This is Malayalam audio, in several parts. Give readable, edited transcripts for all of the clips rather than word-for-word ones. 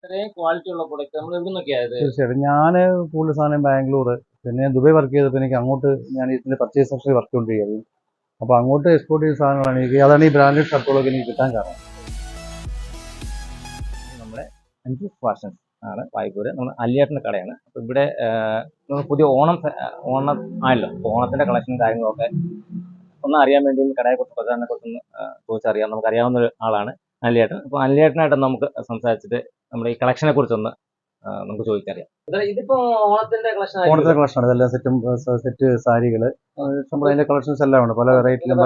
ഇത്രയും ക്വാളിറ്റി ഉള്ള പ്രൊഡക്റ്റ് നമ്മൾ എവിടെ നിന്നൊക്കെയായത്? തീർച്ചയായിട്ടും ഞാൻ കൂടുതൽ സാധനം ബാംഗ്ലൂർ, പിന്നെ ഞാൻ ദുബായ് വർക്ക് ചെയ്തപ്പോൾ എനിക്ക് അങ്ങോട്ട് ഞാൻ ഇതിൻ്റെ പർച്ചേസ് സെക്ഷനിൽ വർക്ക് കൊണ്ടിരിക്കുകയായിരുന്നു. അപ്പോൾ അങ്ങോട്ട് എക്സ്പോർട്ട് ചെയ്ത സാധനങ്ങളാണ് അതാണ് ഈ ബ്രാൻഡഡ് ഷർട്ടുകളൊക്കെ എനിക്ക് കിട്ടാൻ കാരണം. നമ്മുടെ അഞ്ച് ഫാഷൻസ് ആണ് വായ്പൂര്. നമ്മൾ അല്ലിയേട്ടൻ്റെ കടയാണ്. അപ്പോൾ ഇവിടെ പുതിയ ഓണം ആയല്ലോ. അപ്പോൾ ഓണത്തിൻ്റെ കളക്ഷനും കാര്യങ്ങളൊക്കെ ഒന്ന് അറിയാൻ വേണ്ടി കടയെക്കുറിച്ച് പ്രചാരണത്തെക്കുറിച്ചൊന്ന് ചോദിച്ചറിയാം. നമുക്കറിയാവുന്ന ഒരു ആളാണ് അല്ലിയേട്ടൻ. അപ്പോൾ അല്ലിയേട്ടനായിട്ട് നമുക്ക് സംസാരിച്ചിട്ട് നമ്മുടെ ഈ കളക്ഷനെ കുറിച്ചൊന്ന് നമുക്ക് ചോദിച്ചറിയാം. ഇതിപ്പോ ഓണത്തിന്റെ കളക്ഷനാണ്. ഇതെല്ലാം സെറ്റ് സാരികൾ, അതിന്റെ കളക്ഷൻസ് എല്ലാം ഉണ്ട്. പല റേറ്റിലും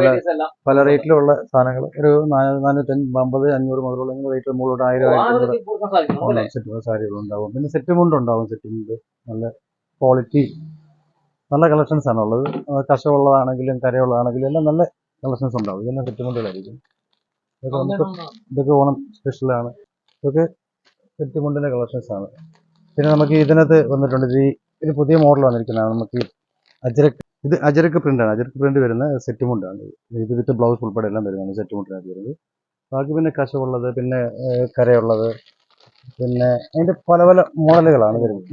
പല റേറ്റിലുള്ള സാധനങ്ങൾ. ഒരു 450, 500 മുതലുള്ള റേറ്റ് മുകളിലോട്ട് 1000 സെറ്റ് സാരികളുണ്ടാവും. പിന്നെ സെറ്റ് മുണ്ട് ഉണ്ടാവും. സെറ്റ് മുണ്ട് നല്ല ക്വാളിറ്റി, നല്ല കളക്ഷൻസ് ആണ് ഉള്ളത്. കശമുള്ളതാണെങ്കിലും കരയുള്ളതാണെങ്കിലും എല്ലാം നല്ല കളക്ഷൻസ് ഉണ്ടാവും. ഇതെല്ലാം സെറ്റ് മുണ്ടുകളായിരിക്കും. ഇതൊക്കെ ഓണം സ്പെഷ്യലാണ്. ഇതൊക്കെ സെറ്റ് മുണ്ടിന്റെ കളക്ഷൻസ് ആണ്. പിന്നെ നമുക്ക് ഇതിനകത്ത് വന്നിട്ടുണ്ട് ഇത് പുതിയ മോഡൽ വന്നിരിക്കുന്നതാണ്. നമുക്ക് അജരക്ക് പ്രിന്റാണ്. അജരക്ക് പ്രിന്റ് വരുന്ന സെറ്റ് മുണ്ടാണ്. ഇത് വിത്ത് ബ്ലൗസ് ഉൾപ്പെടെ എല്ലാം വരുന്നതാണ് സെറ്റ് മുണ്ടിനകത്ത് വരുന്നത്. ബാക്കി പിന്നെ കശമുള്ളത്, പിന്നെ കരയുള്ളത്, പിന്നെ അതിന്റെ പല പല മോഡലുകളാണ് വരുന്നത്.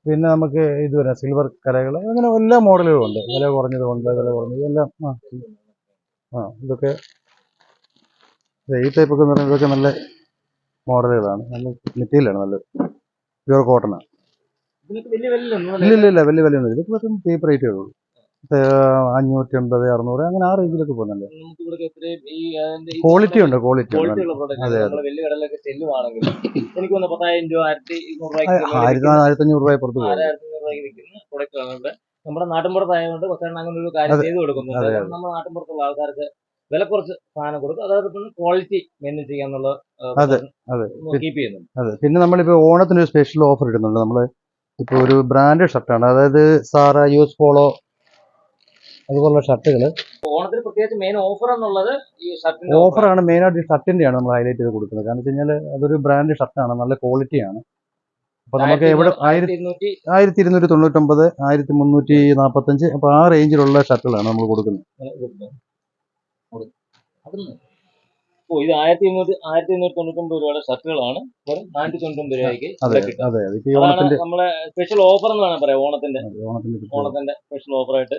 പിന്നെ നമുക്ക് ഇത് വരാം സിൽവർ കരകൾ, അങ്ങനെ എല്ലാ മോഡലുകളും ഉണ്ട്. വില കുറഞ്ഞതുകൊണ്ട് വില കുറഞ്ഞത് എല്ലാം. ഇതൊക്കെ ഈ ടൈപ്പൊക്കെ എന്ന് പറയുന്നത് ഇതൊക്കെ നല്ല മോഡലുകളാണ്. നല്ല മെറ്റീരിയലാണ്, നല്ല പ്യൂർ കോട്ടണാണ്. ഇല്ല വലിയ വിലയൊന്നും. ഇതൊക്കെ ചീപ്പ് റേറ്റേ ഉള്ളൂ. 550, 600 അങ്ങനെ ആ റേഞ്ചിലൊക്കെ പോകുന്നുണ്ട്. ക്വാളിറ്റി ഉണ്ട്. ക്വാളിറ്റി 1500 രൂപ പുറത്ത് പോകും. നമ്മുടെ നാട്ടിൻപുറത്തായതുകൊണ്ട് അങ്ങനെ ഒരു കാര്യം ചെയ്തു കൊടുക്കുന്നുണ്ട്. നമ്മുടെ നാട്ടിൻപുറത്തുള്ള ആൾക്കാർക്ക് വില കുറച്ച് സാധനം കൊടുക്കും. അതോടൊപ്പം ക്വാളിറ്റി മെയിൻറ്റെയിൻ ചെയ്യാന്നുള്ള കീപ്പ് ചെയ്യുന്നുണ്ട്. അതെ. പിന്നെ നമ്മളിപ്പോൾ ഓണത്തിന് ഒരു സ്പെഷ്യൽ ഓഫർ ഇടുന്നുണ്ട്. നമ്മൾ ഇപ്പോൾ ഒരു ബ്രാൻഡഡ് ഷർട്ടാണ്, അതായത് സാറ, യൂസ് പോളോ അതുപോലുള്ള ഷർട്ടുകൾ. ഓണത്തിന് പ്രത്യേകിച്ച് മെയിൻ ഓഫർ എന്നുള്ളത് ഈ ഓഫറാണ്. മെയിനായിട്ട് ഈ ഷർട്ടിൻ്റെയാണ് നമ്മൾ ഹൈലൈറ്റ് ചെയ്ത് കൊടുക്കുന്നത്. കാരണം വെച്ച് കഴിഞ്ഞാൽ അതൊരു ബ്രാൻഡ് ഷർട്ടാണ്, നല്ല ക്വാളിറ്റിയാണ്. അപ്പോൾ നമുക്ക് എവിടെ 1299, 1345, അപ്പോൾ ആ റേഞ്ചിലുള്ള ഷർട്ടുകളാണ് നമ്മൾ കൊടുക്കുന്നത്. ഇത് 1299 രൂപയുടെ ഷർട്ടുകളാണ് 499 രൂപയ്ക്ക്. നമ്മളെ സ്പെഷ്യൽ ഓഫർ എന്ന് വേണം പറയാം. ഓണത്തിന്റെ സ്പെഷ്യൽ ഓഫറായിട്ട്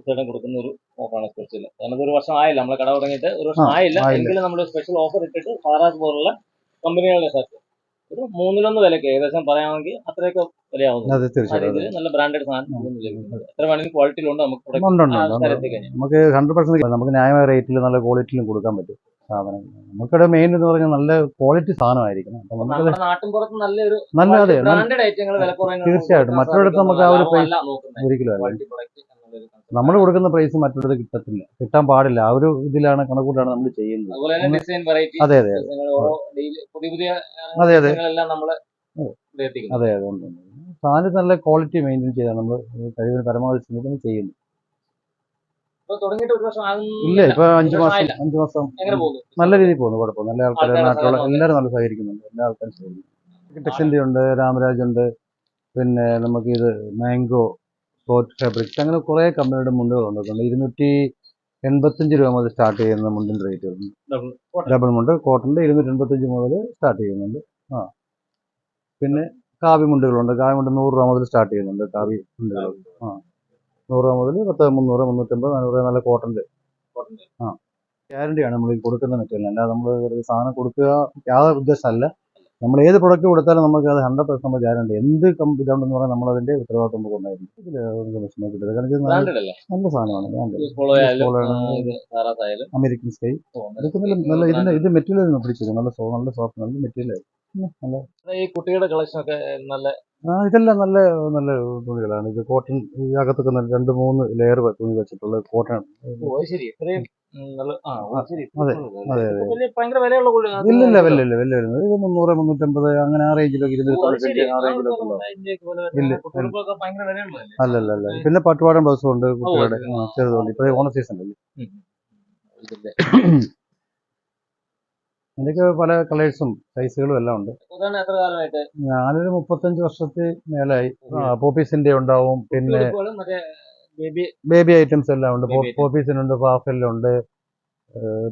ചേട്ടൻ കൊടുക്കുന്ന ഒരു ഓഫറാണ് സ്പെഷ്യൽ. കാരണം ഒരു വർഷം ആയില്ല നമ്മളെ കട തുടങ്ങിയിട്ട്, ഒരു വർഷം ആയില്ല. എങ്കിലും നമ്മൾ സ്പെഷ്യൽ ഓഫർ ഇട്ടിട്ട് സാറാസ് പോലുള്ള കമ്പനികളുടെ ഷർട്ട് ഒരു 1/3 വിലക്ക് ഏകദേശം പറയാമെങ്കിൽ അത്രയൊക്കെ വിലയാവുന്നു. നല്ല ബ്രാൻഡഡ് സാധനം എത്ര വേണമെങ്കിലും ക്വാളിറ്റിയിലുണ്ട്. നമുക്ക് 100% നമുക്ക് ന്യായമായ റേറ്റിൽ നല്ല ക്വാളിറ്റിയിലും കൊടുക്കാൻ പറ്റും സാധനം. നമുക്കിവിടെ മെയിൻ എന്ന് പറഞ്ഞാൽ നല്ല ക്വാളിറ്റി സാധനമായിരിക്കണം. തീർച്ചയായിട്ടും മറ്റൊരിടത്ത് നമുക്ക് ആ ഒരു പ്രൈസ് ഒരിക്കലും അല്ല. നമ്മൾ കൊടുക്കുന്ന പ്രൈസ് മറ്റൊരിടത്ത് കിട്ടത്തില്ല, കിട്ടാൻ പാടില്ല. ആ ഒരു ഇതിലാണ്, കണക്കൂട്ടാണ് നമ്മൾ ചെയ്യുന്നത്. അതെ അതെ സാധനം നല്ല ക്വാളിറ്റി മെയിൻറ്റെയിൻ ചെയ്താണ് നമ്മൾ കഴിവിന് പരമാവധി ശ്രമിക്കുന്നത് ചെയ്യുന്നത്. ഇല്ല, ഇപ്പൊ 5 മാസം നല്ല രീതിയിൽ പോകുന്നു. കുഴപ്പമില്ല. നല്ല ആൾക്കാർ, നാട്ടിലുള്ള എല്ലാവരും നല്ല സഹകരിക്കുന്നുണ്ട്. എല്ലാ ആൾക്കാരും സഹകരിക്കുന്നു. ടെക്സിൻ്റെ ഉണ്ട്, രാമരാജ് ഉണ്ട്, പിന്നെ നമുക്കിത് മാംഗോ, സ്പോർട്ട് ഫാബ്രിക്സ്, അങ്ങനെ കുറേ കമ്പനിയുടെ മുണ്ടുകളുണ്ട്. 285 രൂപ മുതൽ സ്റ്റാർട്ട് ചെയ്യുന്ന മുണ്ടിൻ്റെ റേറ്റുകളുണ്ട്. ഡബിൾ മുണ്ട് കോട്ടൻ്റെ 285 മുതൽ സ്റ്റാർട്ട് ചെയ്യുന്നുണ്ട്. പിന്നെ കാവി മുണ്ടുകളുണ്ട്. കാവി മുണ്ട് 100 രൂപ മുതൽ സ്റ്റാർട്ട് ചെയ്യുന്നുണ്ട്. കാവി മുണ്ടുകൾ 100 രൂപ മുതൽ 10, 300, 350, 400 നല്ല കോട്ടൻ്റെ. ഗ്യാരണ്ടിയാണ് നമ്മൾ കൊടുക്കുന്ന മെറ്റീരിയൽ. അല്ലാതെ നമ്മൾ സാധനം കൊടുക്കുക യാതൊരു ഉദ്ദേശമല്ല. നമ്മൾ ഏത് പ്രൊഡക്റ്റ് കൊടുത്താലും നമുക്ക് അത് 100% നമ്മൾ ഗ്യാരണ്ടി. എന്ത് ഇതുണ്ടെന്ന് പറഞ്ഞാൽ നമ്മളതിൻ്റെ ഉത്തരവാദിത്വം നമുക്ക് ഉണ്ടായിരുന്നു. നല്ല സാധനമാണ്. അമേരിക്കൻ സ്കൈ ഇതൊക്കെ നല്ല ഇത് മെറ്റീരിയൽ പിടിച്ചത് നല്ല സോഫ്റ്റ് നല്ല മെറ്റീരിയൽ. കുട്ടികളുടെ കളക്ഷൻ ഒക്കെ നല്ല ഇതെല്ലാം നല്ല നല്ല തുണികളാണ്. ഇത് കോട്ടൺ, അകത്തൊക്കെ 2-3 ലെയർ തുണി വെച്ചിട്ടുള്ള കോട്ടൺ. ഇല്ലില്ല വലിയ വരുന്നത് ഇത് 300, 350 അങ്ങനെ ആ റേഞ്ചിലൊക്കെ 295 ആ റേഞ്ചിലൊക്കെ. അല്ലല്ല. പിന്നെ പട്ടുപാടൻ ബ്ലൗസും ഉണ്ട് കുട്ടികളുടെ ചെറുതുണ്ട്. ഇപ്പൊ ഓണ സീസൺ അല്ലേ. അതിൻ്റെയൊക്കെ പല കളേഴ്സും സൈസുകളും എല്ലാം ഉണ്ട്. ഞാനൊരു 35 വർഷത്തിൽ മേലായി. പോപ്പീസിന്റെ ഉണ്ടാവും, പിന്നെ ബേബി ഐറ്റംസ് എല്ലാം ഉണ്ട്. പോപ്പീസിനുണ്ട്, ഫാഫെല്ലുണ്ട്,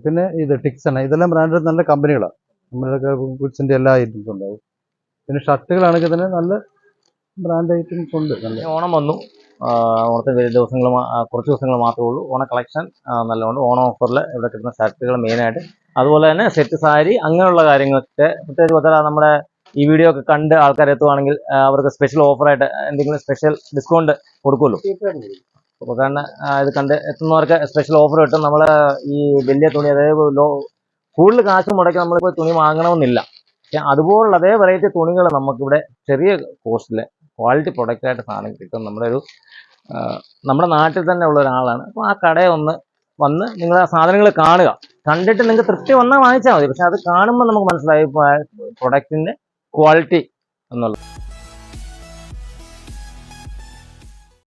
പിന്നെ ഇത് ടിക്സൺ, ഇതെല്ലാം ബ്രാൻഡഡ് നല്ല കമ്പനികളാണ്. നമ്മുടെ ഗുഡ്സിൻ്റെ എല്ലാ ഐറ്റംസും ഉണ്ടാവും. പിന്നെ ഷർട്ടുകളാണെങ്കിൽ തന്നെ നല്ല ബ്രാൻഡ് ഐറ്റംസ് ഉണ്ട്. നല്ല ഓണം വന്നു. ഓണത്തിന് കുറച്ച് ദിവസങ്ങൾ മാത്രമേ ഉള്ളൂ. ഓണ കളക്ഷൻ നല്ലതുകൊണ്ട്. ഓണം ഓഫറിൽ ഇവിടെ കിട്ടുന്ന ഷർട്ടുകൾ മെയിനായിട്ട്, അതുപോലെ തന്നെ സെറ്റ് സാരി അങ്ങനെയുള്ള കാര്യങ്ങളൊക്കെ പ്രത്യേകിച്ച് നമ്മുടെ ഈ വീഡിയോ ഒക്കെ കണ്ട് ആൾക്കാർ എത്തുവാണെങ്കിൽ അവർക്ക് സ്പെഷ്യൽ ഓഫറായിട്ട് എന്തെങ്കിലും സ്പെഷ്യൽ ഡിസ്കൗണ്ട് കൊടുക്കുമല്ലോ. അപ്പോൾ കാരണം ഇത് കണ്ട് എത്തുന്നവർക്ക് സ്പെഷ്യൽ ഓഫർ കിട്ടും. നമ്മൾ ഈ വലിയ തുണി, അതായത് കൂടുതൽ കാശ് മുടക്കി നമ്മളിപ്പോൾ തുണി വാങ്ങണമെന്നില്ല. പക്ഷെ അതുപോലുള്ള അതേ വെറൈറ്റി തുണികൾ നമുക്കിവിടെ ചെറിയ കോസ്റ്റിൽ ക്വാളിറ്റി പ്രൊഡക്റ്റായിട്ട് സാധനം കിട്ടും. നമ്മുടെ നാട്ടിൽ തന്നെ ഉള്ള ഒരാളാണ്. അപ്പോൾ ആ കടയെ ഒന്ന് വന്ന് നിങ്ങൾ ആ സാധനങ്ങൾ കാണുക. കണ്ടിട്ട് നിങ്ങൾക്ക് തൃപ്തി വന്നാൽ വാങ്ങിച്ചാൽ മതി. പക്ഷെ അത് കാണുമ്പോൾ നമുക്ക് മനസ്സിലായി പ്രൊഡക്റ്റിൻ്റെ ക്വാളിറ്റി എന്നുള്ളത്.